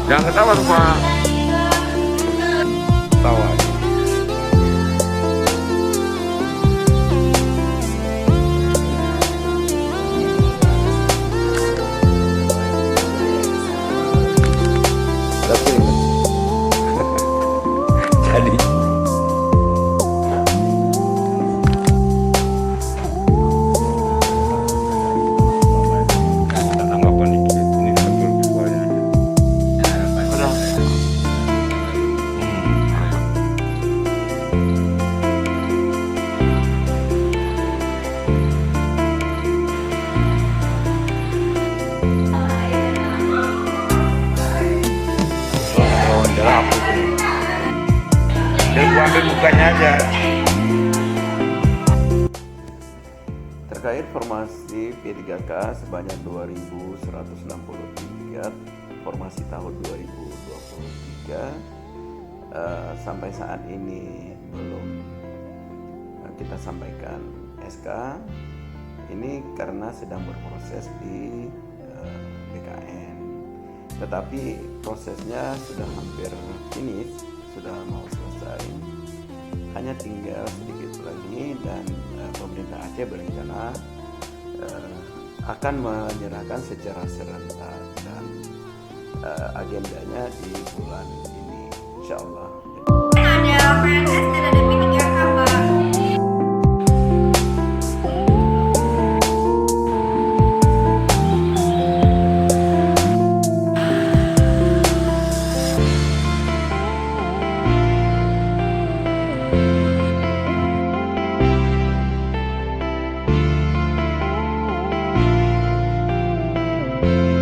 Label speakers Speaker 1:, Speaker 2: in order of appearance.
Speaker 1: Jangan ketawa semua. Tawa. Tapi jadi tanggapan dikit ini sambil buahnya. Udah. Jalan apa itu? Dan gua ambil bukanya aja.
Speaker 2: Terkait formasi P3K sebanyak 2.163 formasi tahun 2023 sampai saat ini belum kita sampaikan SK ini karena sedang berproses di BKN. Tetapi prosesnya sudah hampir finish, sudah mau selesai. Hanya tinggal sedikit lagi dan pemerintah Aceh berencana akan menyerahkan secara serentak dan agendanya di bulan ini, insya Allah.
Speaker 3: Ada PNS dan ada P3K, Pak.
Speaker 2: Terima